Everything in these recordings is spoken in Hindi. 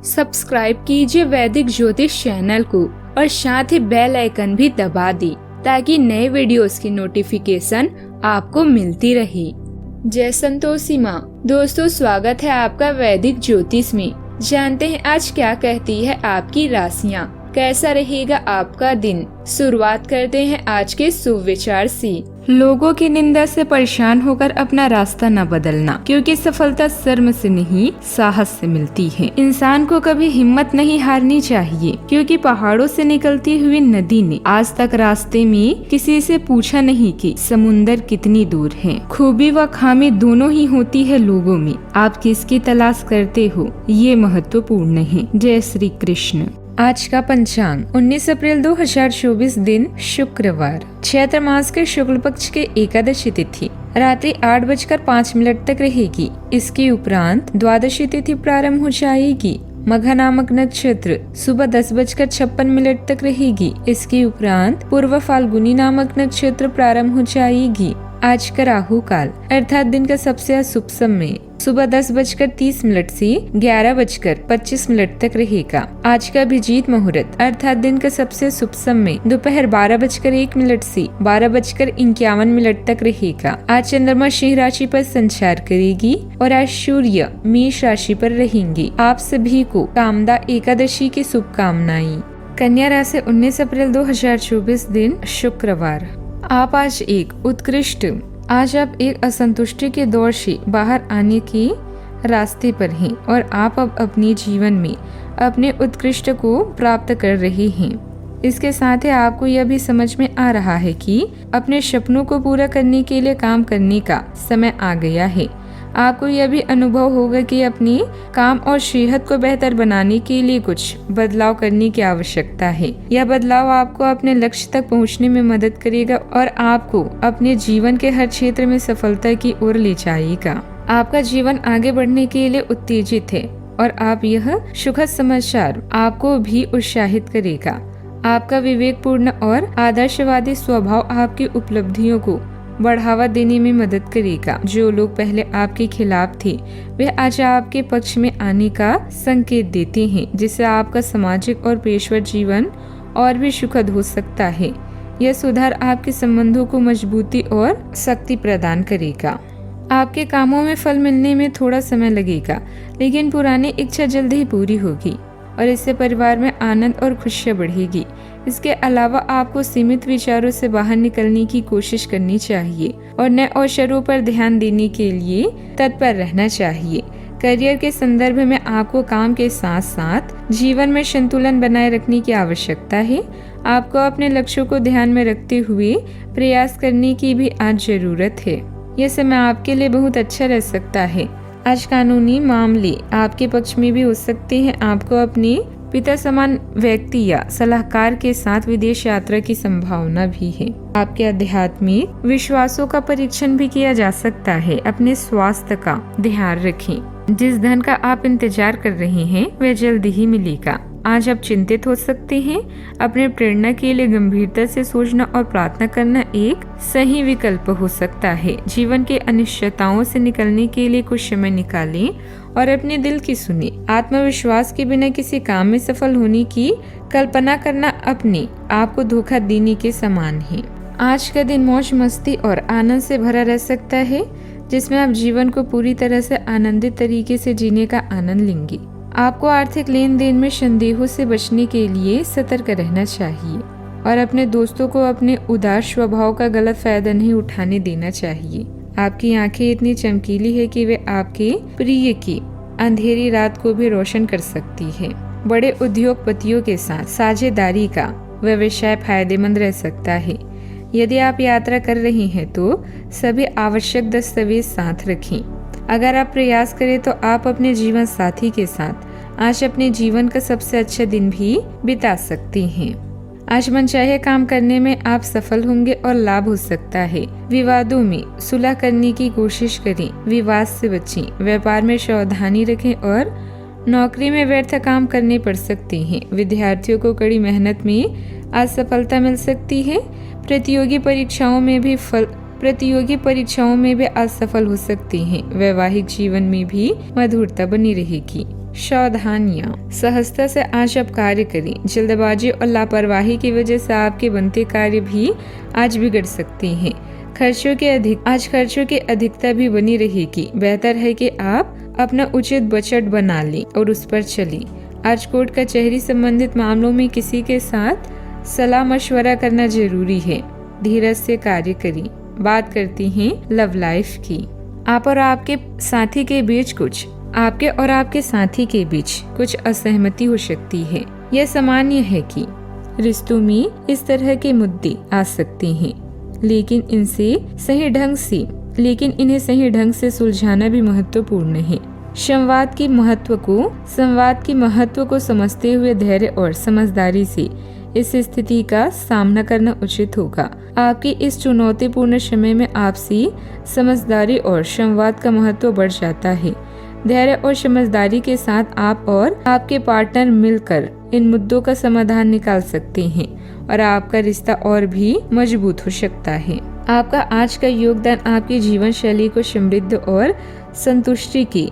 सब्सक्राइब कीजिए वैदिक ज्योतिष चैनल को और साथ ही बेल आइकन भी दबा दी ताकि नए वीडियोस की नोटिफिकेशन आपको मिलती रहे। जय संतोषी माँ। दोस्तों, स्वागत है आपका वैदिक ज्योतिष में। जानते हैं आज क्या कहती है आपकी राशियाँ, कैसा रहेगा आपका दिन। शुरुआत करते हैं आज के शुभ विचार से। लोगों की निंदा से परेशान होकर अपना रास्ता न बदलना, क्योंकि सफलता शर्म से नहीं साहस से मिलती है। इंसान को कभी हिम्मत नहीं हारनी चाहिए, क्योंकि पहाड़ों से निकलती हुई नदी ने आज तक रास्ते में किसी से पूछा नहीं कि समुंदर कितनी दूर है। खूबी व खामी दोनों ही होती है लोगों में। आप किसकी तलाश करते हो ये महत्वपूर्ण है। जय श्री कृष्ण। आज का पंचांग 19 अप्रैल 2024 दिन शुक्रवार, चैत्र मास के शुक्ल पक्ष के एकादशी तिथि रात्रि 8:05 तक रहेगी। इसके उपरांत द्वादशी तिथि प्रारंभ हो जाएगी। मघा नामक नक्षत्र सुबह 10:56 तक रहेगी। इसके उपरांत पूर्व फाल्गुनी नामक नक्षत्र प्रारंभ हो जाएगी। आज का राहु काल अर्थात दिन का सबसे अशुभ समय सुबह 10:30 से 11:25 तक रहेगा। आज का अभिजीत मुहूर्त अर्थात दिन का सबसे शुभ समय दोपहर 12:01 से 12:51 तक रहेगा। आज चंद्रमा सिंह राशि पर संचार करेगी और आज सूर्य मेष राशि पर रहेंगे। आप सभी को कामदा एकादशी की शुभकामनाएं। कन्या राशि 19 अप्रैल 2024 दिन शुक्रवार। आप आज एक असंतुष्टि के दौर से बाहर आने के रास्ते पर हैं और आप अब अपने जीवन में अपने उत्कृष्ट को प्राप्त कर रहे हैं। इसके साथ ही आपको यह भी समझ में आ रहा है कि अपने सपनों को पूरा करने के लिए काम करने का समय आ गया है। आपको यह भी अनुभव होगा कि अपनी काम और सेहत को बेहतर बनाने के लिए कुछ बदलाव करने की आवश्यकता है। यह बदलाव आपको अपने लक्ष्य तक पहुंचने में मदद करेगा और आपको अपने जीवन के हर क्षेत्र में सफलता की ओर ले जाएगा। आपका जीवन आगे बढ़ने के लिए उत्तेजित है और आप यह सुखद समाचार आपको भी उत्साहित करेगा। आपका विवेकपूर्ण और आदर्शवादी स्वभाव आपकी उपलब्धियों को बढ़ावा देने में मदद करेगा। जो लोग पहले आपके खिलाफ थे वे आज आपके पक्ष में आने का संकेत देते हैं, जिससे आपका सामाजिक और पेशेवर जीवन और भी सुखद हो सकता है। यह सुधार आपके संबंधों को मजबूती और शक्ति प्रदान करेगा। आपके कामों में फल मिलने में थोड़ा समय लगेगा, लेकिन पुरानी इच्छा जल्द ही पूरी होगी और इससे परिवार में आनंद और खुशियाँ बढ़ेगी। इसके अलावा आपको सीमित विचारों से बाहर निकलने की कोशिश करनी चाहिए और नए अवसरों पर ध्यान देने के लिए तत्पर रहना चाहिए। करियर के संदर्भ में आपको काम के साथ साथ जीवन में संतुलन बनाए रखने की आवश्यकता है। आपको अपने लक्ष्यों को ध्यान में रखते हुए प्रयास करने की भी आज जरूरत है। यह समय आपके लिए बहुत अच्छा रह सकता है। आज कानूनी मामले आपके पक्ष में भी हो सकते हैं। आपको अपने पिता समान व्यक्ति या सलाहकार के साथ विदेश यात्रा की संभावना भी है। आपके आध्यात्मिक विश्वासों का परीक्षण भी किया जा सकता है। अपने स्वास्थ्य का ध्यान रखें। जिस धन का आप इंतजार कर रहे हैं वह जल्द ही मिलेगा। आज आप चिंतित हो सकते हैं। अपने प्रेरणा के लिए गंभीरता से सोचना और प्रार्थना करना एक सही विकल्प हो सकता है। जीवन के अनिश्चितताओं से निकलने के लिए कुछ समय निकालें और अपने दिल की सुने। आत्मविश्वास के बिना किसी काम में सफल होने की कल्पना करना अपने आप को धोखा देने के समान है। आज का दिन मौज मस्ती और आनंद से भरा रह सकता है, जिसमें आप जीवन को पूरी तरह से आनंदित तरीके से जीने का आनंद लेंगे। आपको आर्थिक लेन देन में संदेहों से बचने के लिए सतर्क रहना चाहिए और अपने दोस्तों को अपने उदार स्वभाव का गलत फायदा नहीं उठाने देना चाहिए। आपकी आंखें इतनी चमकीली है कि वे आपके प्रिय की अंधेरी रात को भी रोशन कर सकती है। बड़े उद्योगपतियों के साथ साझेदारी का व्यवसाय फायदेमंद रह सकता है। यदि आप यात्रा कर रहे हैं तो सभी आवश्यक दस्तावेज साथ रखें। अगर आप प्रयास करें तो आप अपने जीवन साथी के साथ आज अपने जीवन का सबसे अच्छा दिन भी बिता सकते हैं। आज मनचाहे काम करने में आप सफल होंगे और लाभ हो सकता है। विवादों में सुलह करने की कोशिश करें। विवाद से बचें। व्यापार में सावधानी रखें और नौकरी में व्यर्थ काम करने पड़ सकते हैं। विद्यार्थियों को कड़ी मेहनत में आज सफलता मिल सकती है। प्रतियोगी परीक्षाओं में भी आज सफल हो सकते हैं। वैवाहिक जीवन में भी मधुरता बनी रहेगी। सावधानियाँ। सहजता से आज आप कार्य करें। जल्दबाजी और लापरवाही की वजह से आपके बनते कार्य भी आज बिगड़ सकते हैं। आज खर्चों की अधिकता भी बनी रहेगी। बेहतर है कि आप अपना उचित बजट बना लें और उस पर चलें। आज कोर्ट कचहरी संबंधित मामलों में किसी के साथ सलाह मशवरा करना जरूरी है। धीरज से कार्य करें। बात करती हैं लव लाइफ की। आप और आपके साथी के बीच कुछ असहमति हो सकती है। यह सामान्य है कि रिश्तों में इस तरह के मुद्दे आ सकते हैं, लेकिन इन्हें सही ढंग से सुलझाना भी महत्वपूर्ण है। संवाद की महत्व को समझते हुए धैर्य और समझदारी से इस स्थिति का सामना करना उचित होगा। आपके इस चुनौतीपूर्ण समय में आपसी समझदारी और संवाद का महत्व बढ़ जाता है। धैर्य और समझदारी के साथ आप और आपके पार्टनर मिलकर इन मुद्दों का समाधान निकाल सकते हैं और आपका रिश्ता और भी मजबूत हो सकता है। आपका आज का योगदान आपकी जीवन शैली को समृद्ध और संतुष्टि की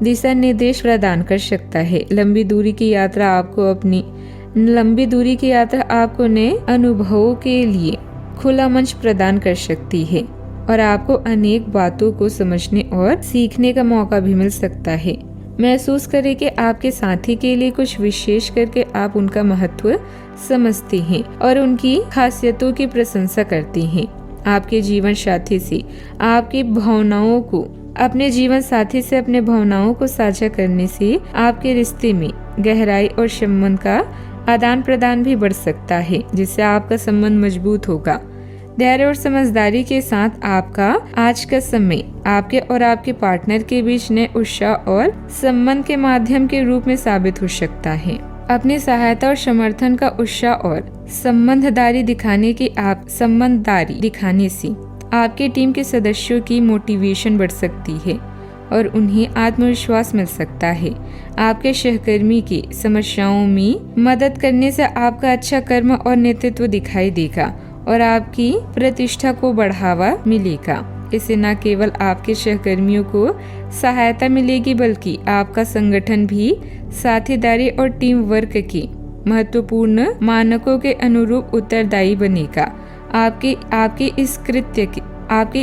दिशा निर्देश प्रदान कर सकता है। लंबी दूरी की यात्रा आपको नए अनुभवों के लिए खुला मंच प्रदान कर सकती है और आपको अनेक बातों को समझने और सीखने का मौका भी मिल सकता है। महसूस करें कि आपके साथी के लिए कुछ विशेष करके आप उनका महत्व समझते हैं और उनकी खासियतों की प्रशंसा करते हैं। आपके जीवन साथी से अपने भावनाओं को साझा करने से आपके रिश्ते में गहराई और संबंध का आदान प्रदान भी बढ़ सकता है, जिससे आपका संबंध मजबूत होगा। धैर्य और समझदारी के साथ आपका आज का समय आपके और आपके पार्टनर के बीच नए उत्साह और संबंध के माध्यम के रूप में साबित हो सकता है। अपनी सहायता और समर्थन का उत्साह और संबंधदारी दिखाने से आपके टीम के सदस्यों की मोटिवेशन बढ़ सकती है और उन्हें आत्मविश्वास मिल सकता है। आपके सहकर्मी की समस्याओं में मदद करने से आपका अच्छा कर्म और नेतृत्व दिखाई देगा और आपकी प्रतिष्ठा को बढ़ावा मिलेगा। इससे न केवल आपके सहकर्मियों को सहायता मिलेगी, बल्कि आपका संगठन भी साझेदारी और टीम वर्क के महत्वपूर्ण मानकों के अनुरूप उत्तरदायी बनेगा। आपके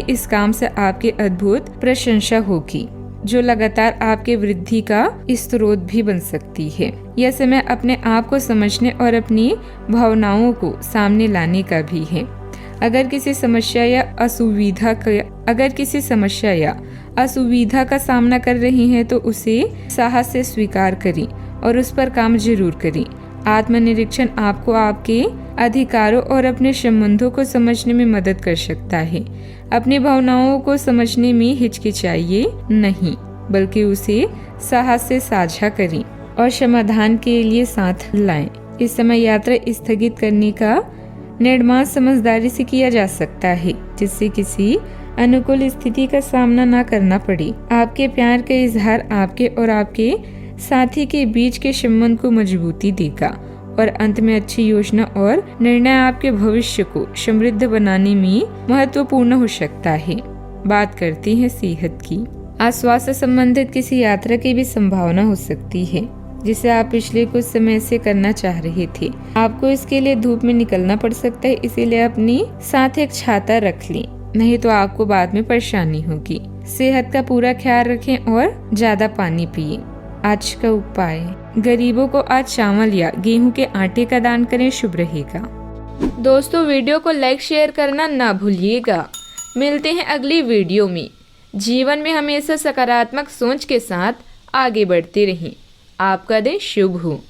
इस काम से आपकी अद्भुत प्रशंसा होगी, जो लगातार आपके वृद्धि का स्रोत भी बन सकती है। यह समय अपने आप को समझने और अपनी भावनाओं को सामने लाने का भी है। अगर किसी समस्या या असुविधा का सामना कर रही हैं, तो उसे साहस से स्वीकार करें और उस पर काम जरूर करें। आत्मनिरीक्षण आपको आपके अधिकारों और अपने संबंधों को समझने में मदद कर सकता है। अपनी भावनाओं को समझने में हिचकिचाइए नहीं, बल्कि उसे साहस से साझा करें और समाधान के लिए साथ लाएं। इस समय यात्रा स्थगित करने का निर्णय समझदारी से किया जा सकता है, जिससे किसी अनुकूल स्थिति का सामना न करना पड़े। आपके प्यार का इजहार आपके और आपके साथी के बीच के संबंध को मजबूती देगा और अंत में अच्छी योजना और निर्णय आपके भविष्य को समृद्ध बनाने में महत्वपूर्ण हो सकता है। बात करते हैं सेहत की। आज स्वास्थ्य संबंधित किसी यात्रा की भी संभावना हो सकती है, जिसे आप पिछले कुछ समय से करना चाह रहे थे। आपको इसके लिए धूप में निकलना पड़ सकता है, इसीलिए अपने साथ एक छाता रख लें, नहीं तो आपको बाद में परेशानी होगी। सेहत का पूरा ख्याल रखें और ज्यादा पानी पिए। आज का उपाय, गरीबों को आज चावल या गेहूं के आटे का दान करें, शुभ रहेगा। दोस्तों, वीडियो को लाइक शेयर करना ना भूलिएगा। मिलते हैं अगली वीडियो में। जीवन में हमेशा सकारात्मक सोच के साथ आगे बढ़ते रहें। आपका दिन शुभ हो।